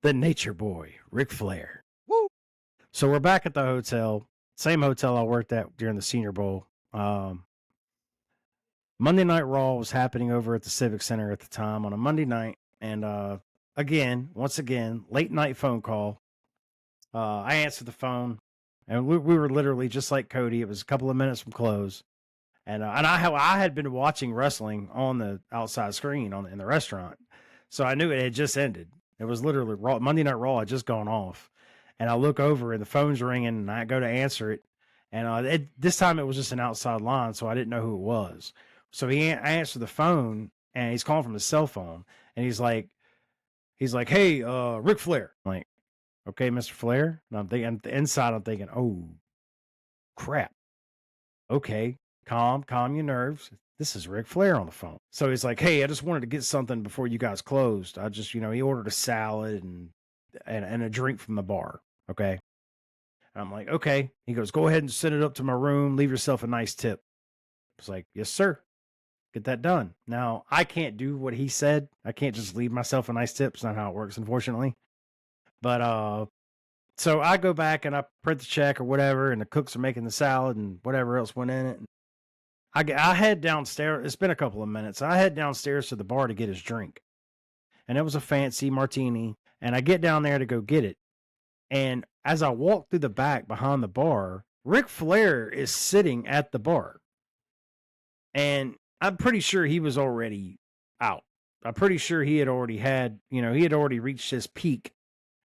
the Nature Boy, Ric Flair. Woo! So we're back at the hotel, same hotel I worked at during the Senior Bowl. Monday Night Raw was happening over at the Civic Center at the time on a Monday night. And once again, late night phone call. I answered the phone, and we were literally just like Cody. It was a couple of minutes from close. And I had been watching wrestling on the outside screen in the restaurant. So I knew it had just ended. It was literally Raw, Monday Night Raw had just gone off. And I look over and the phone's ringing and I go to answer it. And this time it was just an outside line, so I didn't know who it was. So I answered the phone and he's calling from his cell phone. And he's like, hey, Ric Flair. I'm like, okay, Mr. Flair. And I'm thinking, inside I'm thinking, oh, crap. Okay, calm your nerves. This is Ric Flair on the phone. So he's like, hey, I just wanted to get something before you guys closed. I just, he ordered a salad and a drink from the bar. Okay. And I'm like, okay. He goes, go ahead and send it up to my room. Leave yourself a nice tip. I was like, yes, sir. Get that done. Now, I can't do what he said. I can't just leave myself a nice tip. It's not how it works, unfortunately. But so I go back and I print the check or whatever, and the cooks are making the salad and whatever else went in it. I head downstairs. It's been a couple of minutes. I head downstairs to the bar to get his drink. And it was a fancy martini. And I get down there to go get it. And as I walk through the back behind the bar, Ric Flair is sitting at the bar. And I'm pretty sure he was already out. I'm pretty sure he had already reached his peak.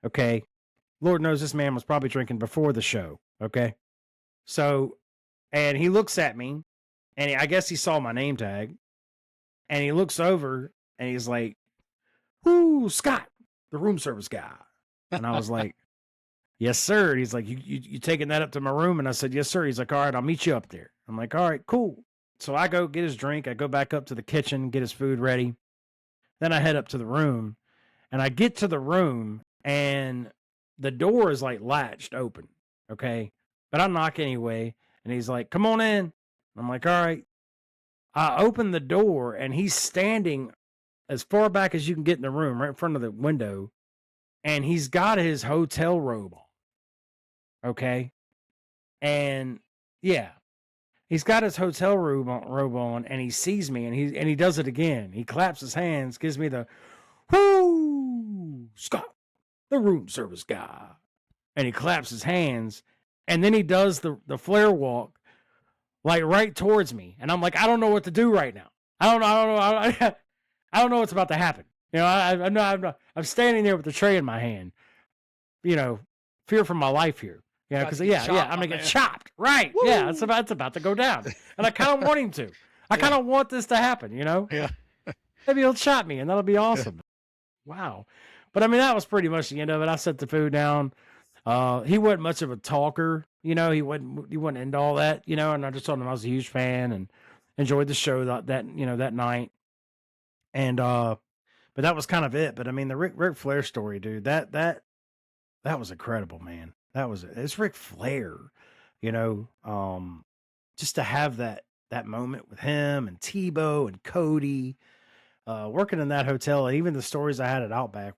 Okay. Lord knows this man was probably drinking before the show. Okay. So, and he looks at me. And I guess he saw my name tag, and he looks over and he's like, "Whoo, Scott, the room service guy." And I was like, "Yes, sir." And he's like, you taking that up to my room?" And I said, "Yes, sir." He's like, "All right, I'll meet you up there." I'm like, "All right, cool." So I go get his drink. I go back up to the kitchen, get his food ready. Then I head up to the room, and I get to the room, and the door is like latched open. Okay. But I knock anyway. And he's like, "Come on in." I'm like, all right. I open the door and he's standing as far back as you can get in the room, right in front of the window. And he's got his hotel robe on. Okay. And yeah, he's got his hotel robe on and he sees me and he does it again. He claps his hands, gives me the, "Whoo, Scott, the room service guy." And he claps his hands and then he does the Flair walk, like right towards me. And I'm like, I don't know what to do right now. I don't know. I don't know what's about to happen. I'm standing there with the tray in my hand, fear for my life here. Yeah. Cause I'm going to get chopped. Right. Woo! Yeah. It's about to go down. And I kind of want him to, I kind of want this to happen, Yeah. Maybe he'll chop me and that'll be awesome. Yeah. Wow. But I mean, that was pretty much the end of it. I set the food down. He wasn't much of a talker, he wasn't into all that, and I just told him I was a huge fan and enjoyed the show that night. And, but that was kind of it. But I mean, the Ric Flair story, dude, that was incredible, man. It's Ric Flair, just to have that moment with him and Tebow and Cody, working in that hotel, and even the stories I had at Outback